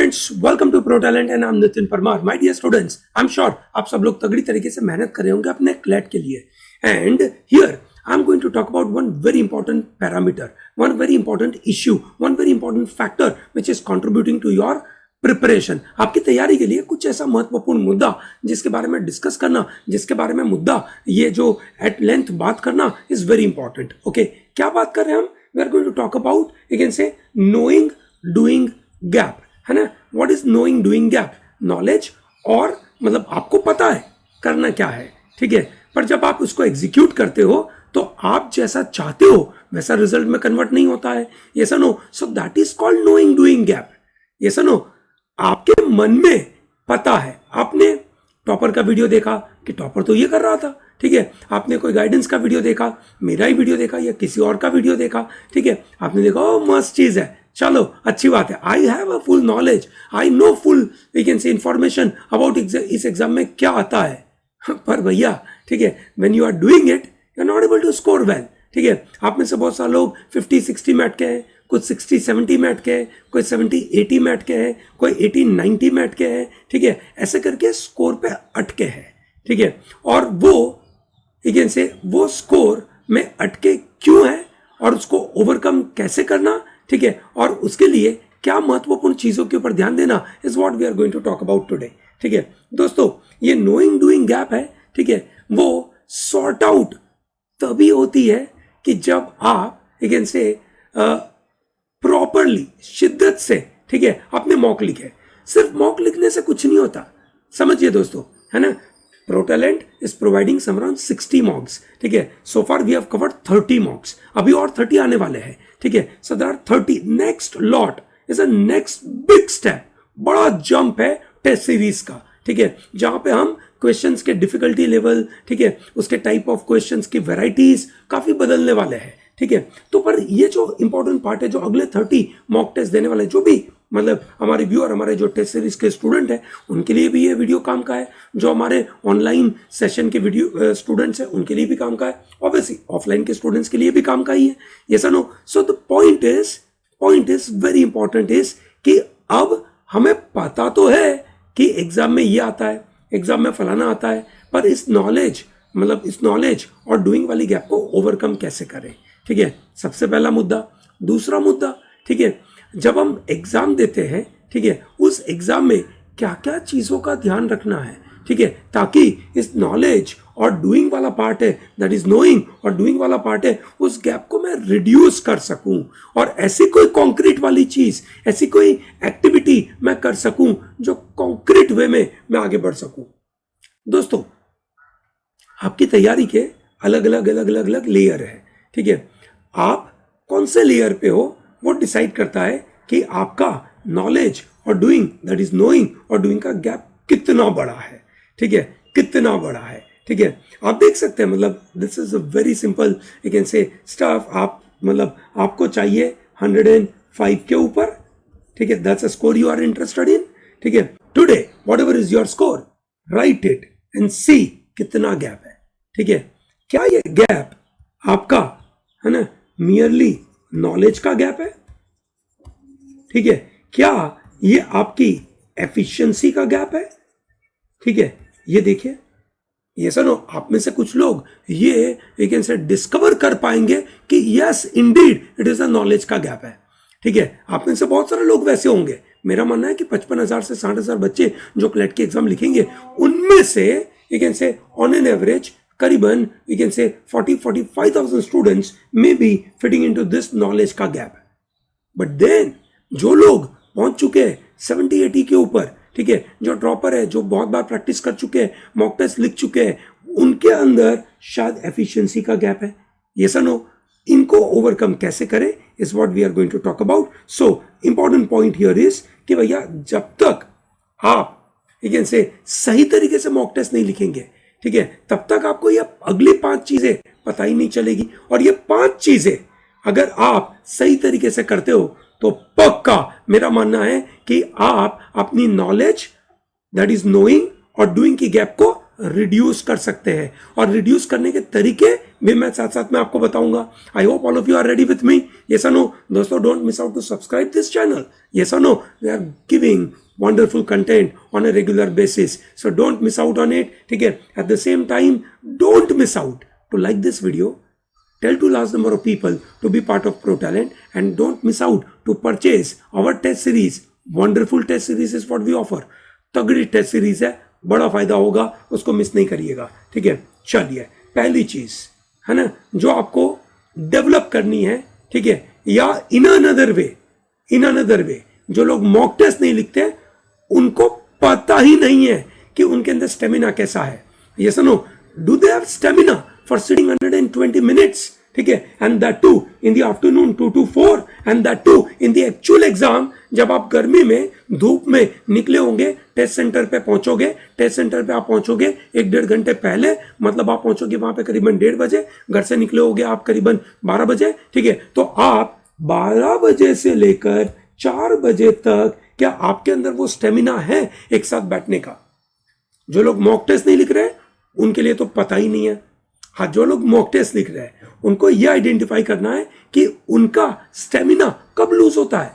Friends, welcome to pro talent and I am Nitin Parmar. My dear students, I am sure आप सब लोग तगड़ी तरीके से मेहनत कर रहे होंगे अपने क्लैट के लिए। And here I am going to talk about one very important parameter, one very important issue, one very important factor which is contributing to your preparation. आपकी तैयारी के लिए कुछ ऐसा महत्वपूर्ण मुद्दा जिसके बारे में डिस्कस करना, जिसके बारे में मुद्दा ये जो एट लेंथ बात करना इज वेरी इंपॉर्टेंट। ओके, क्या बात कर रहे हैं हम? We are going to talk about, you can say, knowing doing gap, है ना। What is knowing doing gap? Knowledge और मतलब आपको पता है करना क्या है, ठीक है, पर जब आप उसको एग्जीक्यूट करते हो तो आप जैसा चाहते हो वैसा रिजल्ट में कन्वर्ट नहीं होता है। ये सुनो, so that is called knowing doing gap. ये सुनो, आपके मन में पता है, आपने टॉपर का वीडियो देखा कि टॉपर तो ये कर रहा था, ठीक है, आपने कोई गाइडेंस का वीडियो देखा, मेरा ही वीडियो देखा या किसी और का वीडियो देखा, ठीक है, आपने देखा ओ मस्त चीज है, चलो अच्छी बात है, I have a full knowledge, I know full you can say information about इस एग्जाम में क्या आता है। पर भैया, ठीक है, when you are doing it you are not able to score well, ठीक है। आप में से बहुत सारे लोग 50-60 में अटके हैं, कुछ 60-70 में अटके हैं, कोई 70-80 में अटके हैं, कोई 80-90 में अटके हैं, ठीक है, ऐसे करके स्कोर पे अटके हैं, ठीक है। और वो यू कैन से वो स्कोर में अटके क्यों है और उसको ओवरकम कैसे करना, ठीक है, और उसके लिए क्या महत्वपूर्ण चीजों के ऊपर ध्यान देना is what we are going to talk about today, ठीक है। दोस्तों, ये नोइंग डूइंग गैप है, ठीक है, वो सॉर्ट आउट तभी होती है कि जब आप यू कैन से प्रॉपरली, शिद्दत से, ठीक है, आपने मॉक लिखे। सिर्फ मॉक लिखने से कुछ नहीं होता, समझिए दोस्तों, है ना। Pro Talent is providing some around 60 mocks, ठीक है। So far we have covered 30 mocks, अभी और 30 आने वाले हैं, ठीक है। So there are 30। Next lot is a next big step, बड़ा जंप है टेस्ट सीरीज का, ठीक है, जहां पे हम क्वेश्चंस के डिफिकल्टी लेवल, ठीक है, उसके टाइप ऑफ क्वेश्चंस की वैरायटीज काफी बदलने वाले हैं, ठीक है। तो पर ये जो इंपॉर्टेंट पार्ट है, जो अगले 30 मॉक टेस्ट देने वाले, जो भी मतलब हमारे व्यूअर, हमारे जो टेस्ट सीरीज के स्टूडेंट हैं, उनके लिए भी ये वीडियो काम का है। जो हमारे ऑनलाइन सेशन के वीडियो स्टूडेंट्स हैं, उनके लिए भी काम का है। ऑब्वियसली ऑफलाइन के स्टूडेंट्स के लिए भी काम का ही है। ये सनो, so the point is very important is कि अब हमें पता तो है कि एग्जाम में ये आता है, एग्जाम में फलाना आता है, पर इस नॉलेज और डूइंग वाली गैप को ओवरकम कैसे करें, ठीक है, सबसे पहला मुद्दा। दूसरा मुद्दा, ठीक है, जब हम एग्जाम देते हैं, ठीक है, उस एग्जाम में क्या क्या चीजों का ध्यान रखना है, ठीक है, ताकि इस नॉलेज और डूइंग वाला पार्ट है, दैट इज नोइंग और डूइंग वाला पार्ट है, उस गैप को मैं रिड्यूस कर सकूं और ऐसी कोई कॉन्क्रीट वाली चीज, ऐसी कोई एक्टिविटी मैं कर सकूं जो कॉन्क्रीट वे में मैं आगे बढ़ सकूं। दोस्तों, आपकी तैयारी के अलग अलग लेयर है, ठीक है। आप कौन से लेयर पे हो वो डिसाइड करता है कि आपका नॉलेज और डूइंग, दैट इज नोइंग और डूइंग का गैप कितना बड़ा है, ठीक है, कितना बड़ा है, ठीक है। आप देख सकते हैं, मतलब this is a very simple you can say stuff. आप मतलब आपको चाहिए 105 के ऊपर, ठीक है, that's a score you are interested in, ठीक है। Today whatever is your score, write it and see कितना गैप है, ठीक है। क्या ये गैप आपका, है ना, मियरली नॉलेज का गैप है, ठीक है, क्या ये आपकी एफिशिएंसी का गैप है, ठीक है। ये देखिए, ये सुनो, आप में से कुछ लोग ये यू कैन से डिस्कवर कर पाएंगे कि yes Indeed it is a knowledge का गैप है, ठीक है। आप में से बहुत सारे लोग वैसे होंगे। मेरा मानना है कि 55,000 से 60,000 बच्चे जो क्लेट की एग्जाम लिखेंगे, उनमें से you can say on an average करीबन you can say 40-45,000 students may be fitting into this knowledge का गैप। बट देन जो लोग पहुंच चुके हैं 70-80 के ऊपर, ठीक है, जो ड्रॉपर है, जो बहुत बार प्रैक्टिस कर चुके हैं, मॉक टेस्ट लिख चुके हैं, उनके अंदर शायद एफिशिएंसी का गैप है। ये सुनो, इनको ओवरकम कैसे करें is what we are going to talk about. So important point here is कि भैया, जब तक आप यू कैन से सही तरीके से मॉक टेस्ट नहीं लिखेंगे, ठीक है, तब तक आपको ये अगली 5 चीजें पता ही नहीं चलेगी। और ये 5 चीजें अगर आप सही तरीके से करते हो तो पक्का मेरा मानना है कि आप अपनी नॉलेज, दैट इज नोइंग और डूइंग की गैप को रिड्यूस कर सकते हैं। और रिड्यूस करने के तरीके भी मैं साथ साथ में आपको बताऊंगा. I hope all of you are ready with me. Yes और नो दोस्तों, don't miss out to subscribe this channel. Yes और no, we are giving wonderful content on a regular basis, so don't miss out on it. ठीक है, at the same time don't miss out to like this video, tell to large number of people to be part of ProTalent, and don't miss out to purchase our test series. Wonderful test series is what we offer. तगड़ी test series है, बड़ा फायदा होगा, उसको miss नहीं करिएगा. ठीक है, चलिए पहली चीज है ना जो आपको डेवलप करनी है, ठीक है, या इन अनदर वे जो लोग मॉक टेस्ट नहीं लिखते उनको पता ही नहीं है कि उनके अंदर स्टेमिना कैसा है. ये सुनो, do they have stamina for sitting 120 minutes. ठीक है, and that too in the afternoon 2 to 4, and that too in the actual exam. जब आप गर्मी में धूप में निकले होंगे, टेस्ट सेंटर पे पहुंचोगे, टेस्ट सेंटर पे आप पहुंचोगे 1-1.5 घंटे पहले, मतलब आप पहुंचोगे वहां पे करीबन 1:30 बजे, घर से निकले होगे आप करीबन 12 बजे. ठीक है, तो आप 12 बजे से लेकर 4 बजे तक क्या आपके अंदर वो स्टेमिना है एक साथ बैठने का? जो लोग मॉक टेस्ट नहीं लिख रहे उनके लिए तो पता ही नहीं है. हाँ, जो लोग मॉक टेस्ट लिख रहे हैं उनको यह आइडेंटिफाई करना है कि उनका स्टेमिना कब लूज होता है.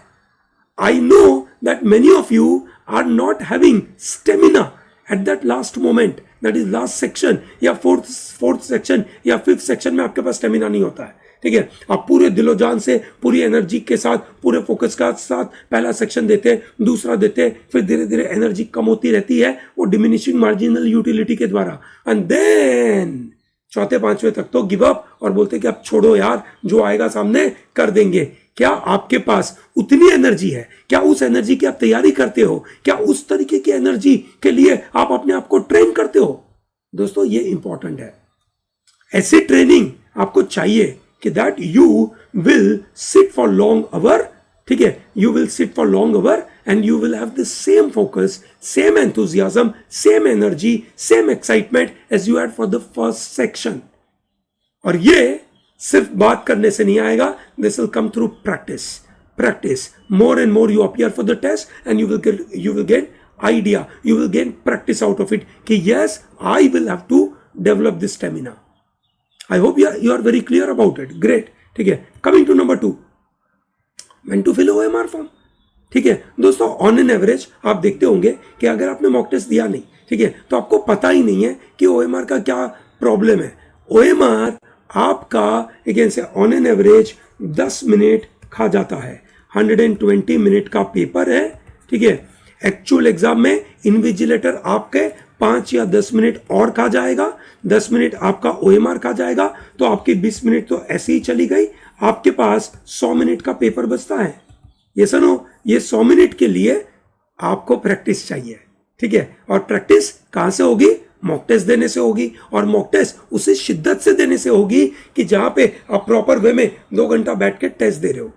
I know that many of you are not having stamina at that last moment, that is last section या फोर्थ सेक्शन या 5th सेक्शन में आपके पास स्टेमिना नहीं होता है. ठीक है, आप पूरे दिलो जान से, पूरी एनर्जी के साथ, पूरे फोकस के साथ पहला सेक्शन देते, दूसरा देते, फिर धीरे धीरे एनर्जी कम होती रहती है वो डिमिनिशिंग मार्जिनल यूटिलिटी के द्वारा, एंड देन 4-5वें तक तो गिव अप और बोलते कि अब छोड़ो यार, जो आएगा सामने कर देंगे. क्या आपके पास उतनी एनर्जी है? क्या उस एनर्जी की आप तैयारी करते हो? क्या उस तरीके की एनर्जी के लिए आप अपने आप को ट्रेन करते हो? दोस्तों, ये इंपॉर्टेंट है. ऐसी ट्रेनिंग आपको चाहिए कि that you will sit for long hour. ठीक है, you will sit for long hour and you will have the same focus, same enthusiasm, same energy, same excitement as you had for the first section. और ये सिर्फ बात करने से नहीं आएगा. This will come through practice. More and more you appear for the test and you will get idea, you will gain practice out of it कि yes, I will have to develop this stamina. I hope you are very clear about it. Great. ठीक है, coming to number 2, when to fill OMR form. ठीक है दोस्तों, on an average आप देखते होंगे कि अगर आपने मॉक टेस्ट दिया नहीं, ठीक है, तो आपको पता ही नहीं है कि OMR का क्या प्रॉब्लम है. OMR आपका अगेन से ऑन एन एवरेज 10 मिनट खा जाता है. 120 मिनट का पेपर है. ठीक है, एक्चुअल एग्जाम में इन्विजिलेटर आपके 5 या 10 मिनट और खा जाएगा. 10 मिनट आपका OMR खा जाएगा, तो आपकी 20 मिनट तो ऐसे ही चली गई. आपके पास 100 मिनट का पेपर बचता है. ये सुनो, ये 100 मिनट के लिए आपको प्रैक्टिस चाहिए. ठीक है, और प्रैक्टिस कहां से होगी? मॉक टेस्ट देने से होगी. और मॉक टेस्ट उसी शिद्दत से देने से होगी कि जहां पे आप प्रॉपर वे में 2 घंटा बैठ के टेस्ट दे रहे हो.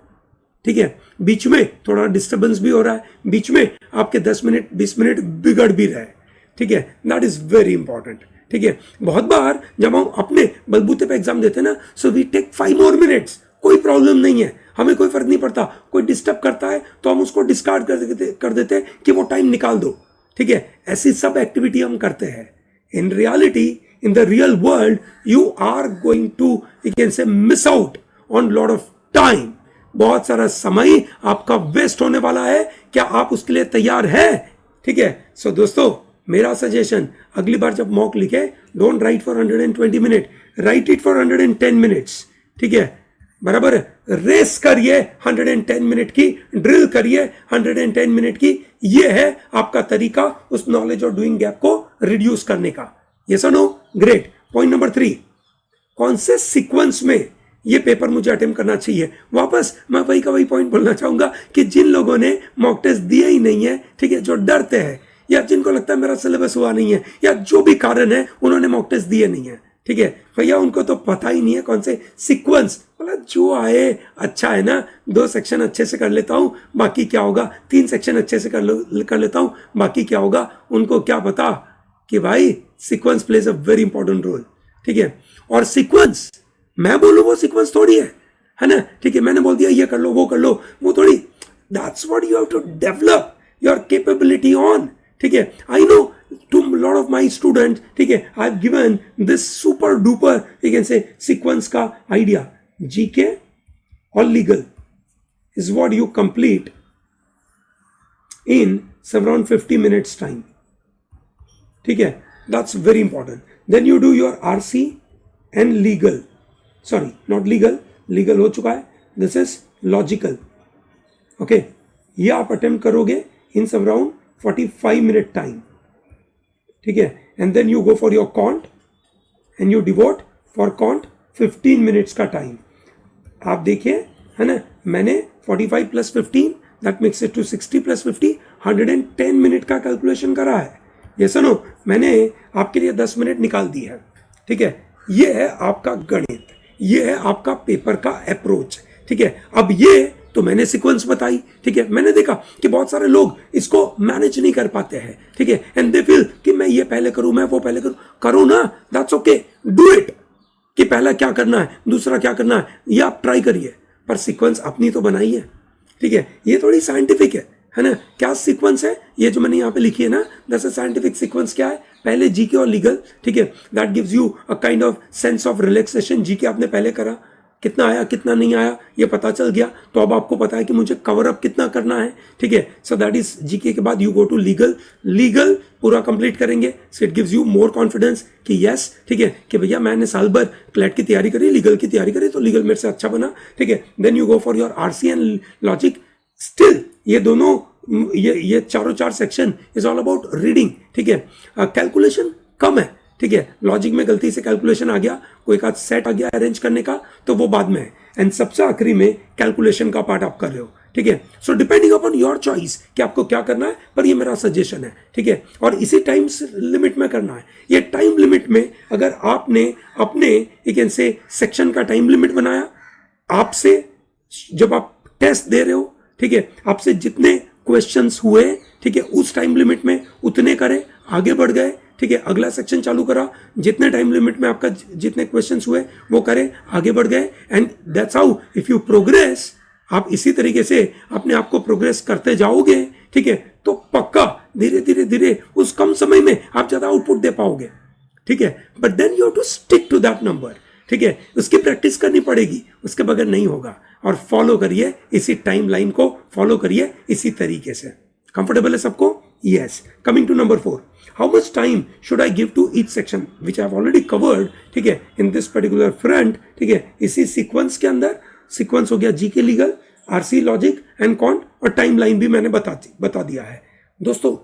ठीक है, बीच में थोड़ा डिस्टर्बेंस भी हो रहा है, बीच में आपके 10 मिनट 20 मिनट बिगड़ भी रहा है. ठीक है, दैट इज वेरी इंपॉर्टेंट. ठीक है, बहुत बार जब हम अपने बलबूते पे एग्जाम देते हैं ना, so we take 5 more minutes. कोई प्रॉब्लम नहीं है, हमें कोई फर्क नहीं पड़ता. कोई डिस्टर्ब करता है तो हम उसको डिस्कार्ड कर देते कि वो टाइम निकाल दो. ठीक है, ऐसी सब एक्टिविटी हम करते हैं. In reality, in the real world, you are going to, you can say, miss out on lot of time. बहुत सारा समय आपका वेस्ट होने वाला है. क्या आप उसके लिए तैयार है? ठीक है, सो दोस्तों, मेरा सजेशन, अगली बार जब मॉक लिखे, don't write for 120 minute, right it for 110 minutes. ठीक है, बराबर. रेस करिए 110 मिनट की, ड्रिल करिए 110 मिनट की. ये है आपका तरीका उस नॉलेज और डूइंग गैप को रिड्यूस करने का. ये सुनो, ग्रेट. पॉइंट नंबर 3, कौन से सीक्वेंस में ये पेपर मुझे अटेम्प्ट करना चाहिए? वापस मैं वही का वही पॉइंट बोलना चाहूंगा कि जिन लोगों ने मॉक टेस्ट दिए ही नहीं है, ठीक है, जो डरते हैं या जिनको लगता है मेरा सिलेबस हुआ नहीं है या जो भी कारण है, उन्होंने मॉक टेस्ट दिए नहीं है. ठीक है भैया, उनको तो पता ही नहीं है कौन से सीक्वेंस, मतलब जो आए अच्छा है ना, 2 सेक्शन अच्छे से कर लेता हूं, बाकी क्या होगा, 3 सेक्शन अच्छे से कर लेता हूं, बाकी क्या होगा. उनको क्या पता कि भाई sequence plays a very important role. ठीक है, और सीक्वेंस मैं बोलूं वो सीक्वेंस थोड़ी है ना. ठीक है, मैंने बोल दिया ये कर लो वो कर लो, वो थोड़ी. That's what you have to develop your capability on. ठीक है, I know to a lot of my students, ठीक है, I've given this super duper, you can say, sequence का idea. GK or legal is what you complete in around 50 minutes time. ठीक है, that's very important. Then you do your RC and legal. Sorry, not legal. Legal हो चुका है. This is logical. Okay, ये आप attempt करोगे in around 45 minute time. ठीक है, and then you go for your quant and you devote for quant 15 minutes का time. आप देखिए, है ना, मैंने 45 plus 15 that makes it to 60 plus 50 110 minute का कैलकुलेशन करा है. ये सुनो, मैंने आपके लिए 10 मिनट निकाल दी है. ठीक है, ये है आपका गणित, ये है आपका पेपर का अप्रोच. ठीक है, अब ये तो मैंने सीक्वेंस बताई. ठीक है, मैंने देखा कि बहुत सारे लोग इसको मैनेज नहीं कर पाते हैं. ठीक है, एंड दे फील कि मैं ये पहले करूं, मैं वो पहले करूं. करो ना, दैट्स ओके, डू इट. कि पहला क्या करना है, दूसरा क्या करना है, ये आप ट्राई करिए, पर सीक्वेंस अपनी तो बनाई है. ठीक है, ये थोड़ी साइंटिफिक है ना. क्या सीक्वेंस है ये जो मैंने यहाँ पे लिखी है ना, दैट्स अ साइंटिफिक सीक्वेंस. क्या है, पहले जीके और लीगल. ठीक है, that gives you a kind of sense of relaxation. GK आपने पहले करा, कितना आया कितना नहीं आया ये पता चल गया, तो अब आपको पता है कि मुझे कवर अप कितना करना है. ठीक है, सो दैट इज जीके के बाद you go to legal. Legal पूरा कंप्लीट करेंगे, so it gives you more confidence कि यस, ठीक है, कि भैया मैंने साल भर क्लैट की तैयारी करी, लीगल की तैयारी करी, तो लीगल मेरे से अच्छा बना. ठीक है, then you go for your RC and logic. Still ये दोनों, ये चारों चार section is all about reading. ठीक है, कैलकुलेशन कम है. ठीक है, लॉजिक में गलती से कैलकुलेशन आ गया, कोई का सेट आ गया अरेंज करने का, तो वो बाद में है. एंड सबसे आखिरी में कैलकुलेशन का पार्ट आप कर रहे हो. ठीक है, so depending upon your choice कि आपको क्या करना है, पर ये मेरा सजेशन है. ठीक है, और इसी टाइम लिमिट में करना है. ये टाइम लिमिट में अगर आपने अपने यू कैन से सेक्शन का टाइम लिमिट बनाया, आपसे जब आप टेस्ट दे रहे हो, ठीक है, आपसे जितने क्वेश्चंस हुए, ठीक है, उस टाइम लिमिट में उतने करे, आगे बढ़ गए. ठीक है, अगला सेक्शन चालू करा, जितने टाइम लिमिट में आपका जितने क्वेश्चंस हुए वो करे, आगे बढ़ गए. And that's how if you progress, आप इसी तरीके से अपने आप को प्रोग्रेस करते जाओगे. ठीक है, तो पक्का धीरे धीरे धीरे उस कम समय में आप ज्यादा आउटपुट दे पाओगे. ठीक है, but then you have to stick to that number. ठीक है, उसकी प्रैक्टिस करनी पड़ेगी, उसके बगैर नहीं होगा. और फॉलो करिए इसी टाइम लाइन को, फॉलो करिए इसी तरीके से. कंफर्टेबल है सबको? Yes. Coming to number 4, how much time should I give to each section, which I have already covered. ठीक है, इन दिस पर्टिकुलर फ्रंट. ठीक है, इसी सीक्वेंस के अंदर, सीक्वेंस हो गया GK legal, RC logic and can't, और टाइम लाइन भी मैंने बता दिया है. दोस्तों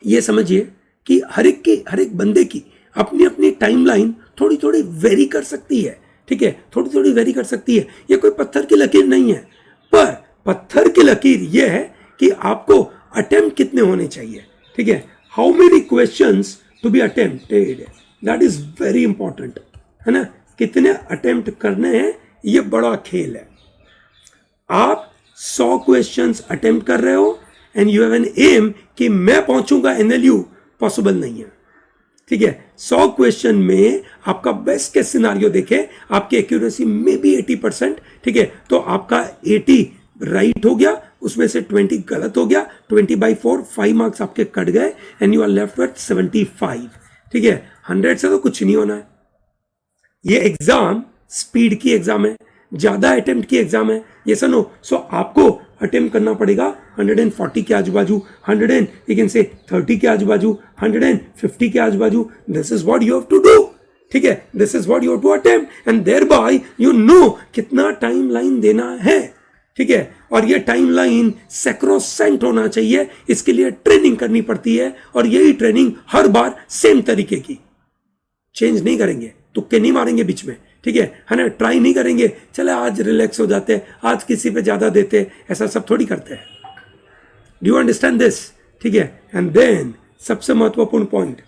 ये समझिए कि हर एक बंदे की अपनी अपनी टाइम लाइन थोड़ी थोड़ी वेरी कर सकती है. ठीक है, थोड़ी थोड़ी वेरी कर सकती है. ये कोई पत्थर की लकीर नहीं है, पर पत्थर की लकीर ये है कि आपको अटेम्प्ट कितने होने चाहिए. ठीक है, how many questions to be attempted, that is very important, है ना. कितने अटेम्प्ट करने हैं, ये बड़ा खेल है. आप 100 क्वेश्चंस अटेम्प्ट कर रहे हो and you have an aim कि मैं पहुंचूंगा एनएलयू, पॉसिबल नहीं है. ठीक है, 100 क्वेश्चन में आपका बेस्ट केस सिनारियो देखे, आपकी एक्यूरेसी में भी 80%. ठीक है, तो आपका 80 राइट हो गया, उसमें से 20 गलत हो गया, 20/4 5 मार्क्स आपके कट गए and you are left with 75. ठीक है, 100 से तो कुछ नहीं होना है. ये एग्जाम स्पीड की एग्जाम है, ज्यादा अटेम्प्ट की एग्जाम है. ये सुनो, सो आपको अटेम्प्ट करना पड़ेगा 140 के आजू बाजू, 130 के आजू बाजू, 150 के आजू बाजू. This is what you have to do. ठीक है, this is what you have to attempt and thereby you know नो कितना टाइम लाइन देना है. ठीक है, और ये टाइम लाइन सैक्रोसेंट होना चाहिए. इसके लिए ट्रेनिंग करनी पड़ती है, और यही ट्रेनिंग हर बार सेम तरीके की, चेंज नहीं करेंगे, तुक्के नहीं मारेंगे बीच में. ठीक है ना, ट्राई नहीं करेंगे, चले आज रिलैक्स हो जाते, आज किसी पे ज्यादा देते, ऐसा सब थोड़ी करते हैं. Do you understand this? ठीक है, एंड देन सबसे महत्वपूर्ण point,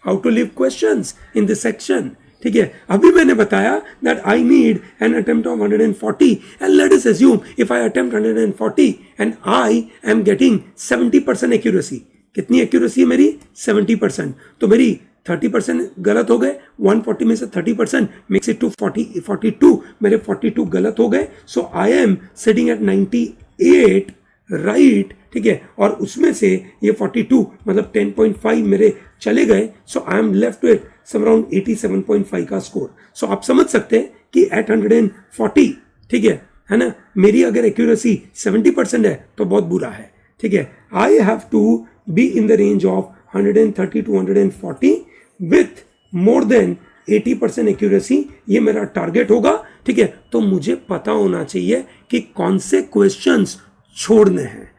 how to leave questions in this section. ठीक है, अभी मैंने बताया that I need an attempt of 140 and let us assume if I attempt 140 and I am getting 70% accuracy. कितनी एक्यूरेसी है मेरी? 70%. तो मेरी 30% गलत हो गए, 140 में से 30% मेक्स इट टू 42. मेरे 42 गलत हो गए, so I am sitting at 98 right, ठीक है, और उसमें से ये 42 मतलब 10.5 मेरे चले गए, so I am left with some around 87.5 का स्कोर. सो आप समझ सकते हैं कि एट 140, ठीक है ना, मेरी अगर एक्यूरेसी 70% है तो बहुत बुरा है, ठीक है. I have to be in the range of 130 to 140 with more than 80% accuracy, ये मेरा टारगेट होगा, ठीक है. तो मुझे पता होना चाहिए कि कौन से क्वेश्चंस छोड़ने हैं,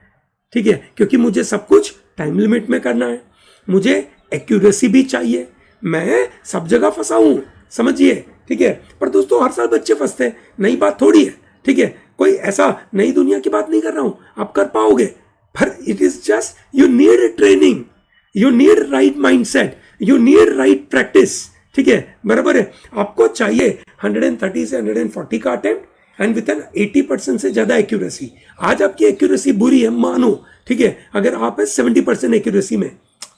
ठीक है, क्योंकि मुझे सब कुछ टाइम लिमिट में करना है, मुझे एक्यूरेसी भी चाहिए. मैं सब जगह फंसा हूं, समझिए, ठीक है. पर दोस्तों हर साल बच्चे फंसते हैं, नई बात थोड़ी है, ठीक है. कोई ऐसा नई दुनिया की बात नहीं कर रहा हूं, आप कर पाओगे, पर it is just you need training, you need right mindset, you need right practice, ठीक है, बराबर है. आपको चाहिए 130 से 140 का अटेम्प्ट एंड विद एन 80% से ज्यादा एक्यूरेसी. आज आपकी एक्यूरेसी बुरी है मानो, ठीक है, अगर आप 70% एक्यूरेसी में,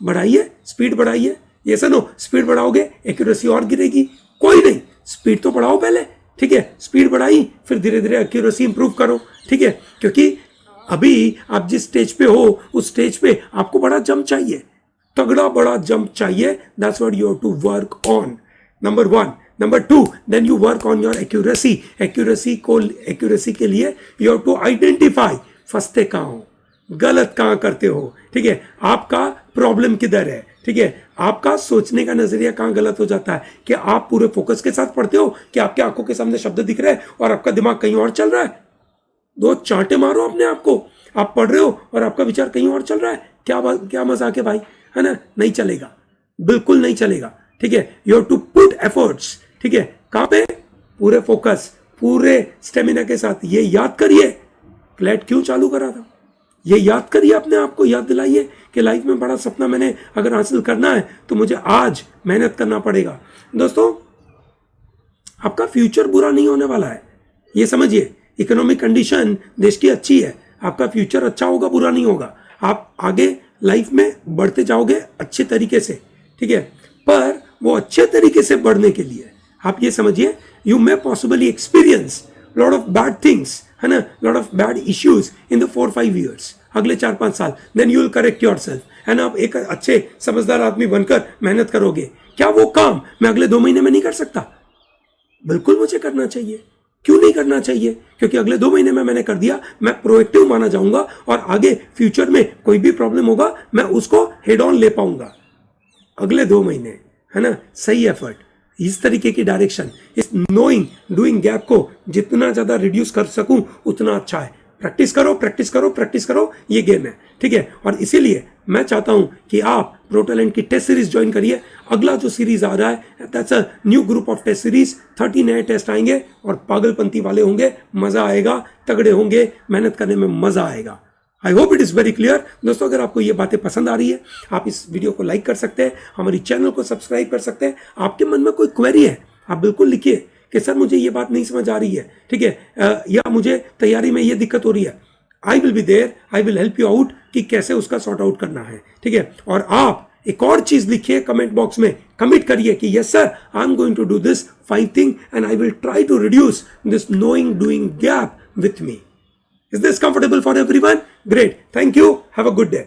बढ़ाइए स्पीड, बढ़ाइए, ये सुनो, स्पीड बढ़ाओगे एक्यूरेसी और गिरेगी, कोई नहीं, स्पीड तो बढ़ाओ पहले, ठीक है, स्पीड बढ़ाई फिर धीरे धीरे एक्यूरेसी इंप्रूव करो, ठीक है. क्योंकि अभी आप जिस स्टेज पे हो उस स्टेज पे आपको बड़ा जंप चाहिए, तगड़ा बड़ा जंप चाहिए. That's what you have to work on, number 1. Number 2, then you work on your accuracy. Accuracy के लिए यू हैव टू आइडेंटिफाई फंसते कहाँ हो, गलत कहाँ करते हो, ठीक है, आपका प्रॉब्लम किधर है, ठीक है, आपका सोचने का नजरिया कहाँ गलत हो जाता है, कि आप पूरे फोकस के साथ पढ़ते हो कि आपके आंखों के सामने शब्द दिख रहे हैं और आपका दिमाग कहीं और चल रहा है. 2 चांटे मारो अपने आप को, आप पढ़ रहे हो और आपका विचार कहीं और चल रहा है, क्या मजाक है भाई, है ना, नहीं चलेगा, बिल्कुल नहीं चलेगा, ठीक है. You have to put efforts, ठीक है, कहां पे, पूरे फोकस, पूरे स्टेमिना के साथ. ये याद करिए क्लैट क्यों चालू करा था, ये याद करिए, अपने आप को याद दिलाइए कि लाइफ में बड़ा सपना मैंने अगर हासिल करना है तो मुझे आज मेहनत करना पड़ेगा. दोस्तों आपका फ्यूचर बुरा नहीं होने वाला है, ये समझिए. इकोनॉमिक कंडीशन देश की अच्छी है, आपका फ्यूचर अच्छा होगा, बुरा नहीं होगा. आप आगे लाइफ में बढ़ते जाओगे अच्छे तरीके से, ठीक है. पर वो अच्छे तरीके से बढ़ने के लिए आप ये समझिए, you may possibly experience lot of bad things, है ना, lot of bad issues in the 4-5 years, अगले 4-5 साल. Then you will correct yourself, है ना. आप एक अच्छे समझदार आदमी बनकर मेहनत करोगे. क्या वो काम मैं अगले 2 महीने में नहीं कर सकता? बिल्कुल मुझे करना चाहिए. क्यों नहीं करना चाहिए? क्योंकि अगले 2 महीने में मैंने कर दिया, मैं प्रोएक्टिव माना जाऊंगा और आगे फ्यूचर में कोई भी प्रॉब्लम होगा मैं उसको हेड ऑन ले पाऊंगा. अगले 2 महीने, है ना, सही एफर्ट, इस तरीके की डायरेक्शन, इस नोइंग डूइंग गैप को जितना ज्यादा रिड्यूस कर सकूं उतना अच्छा है. प्रैक्टिस करो, प्रैक्टिस करो, प्रैक्टिस करो, ये गेम है, ठीक है. और इसीलिए मैं चाहता हूं कि आप प्रो टैलेंट की टेस्ट सीरीज ज्वाइन करिए. अगला जो सीरीज आ रहा है that's a new group of test series. 30 नए टेस्ट आएंगे और पागलपंती वाले होंगे, मजा आएगा, तगड़े होंगे, मेहनत करने में मजा आएगा. I hope it is very clear. दोस्तों अगर आपको ये बातें पसंद आ रही है आप इस वीडियो को लाइक कर सकते हैं, हमारी चैनल को सब्सक्राइब कर सकते हैं. आपके मन में कोई क्वेरी है आप बिल्कुल लिखिए कि सर मुझे ये बात नहीं समझ आ रही है, ठीक है, या मुझे तैयारी में ये दिक्कत हो रही है. I will be there, I will help you out कि कैसे उसका सॉर्ट आउट करना है, ठीक है. और आप एक और चीज लिखिए कमेंट बॉक्स में, कमिट करिए कि yes sir I am going to do this 5 thing and I will try to reduce this knowing doing gap with me. Is this comfortable for everyone? Great. Thank you. Have a good day.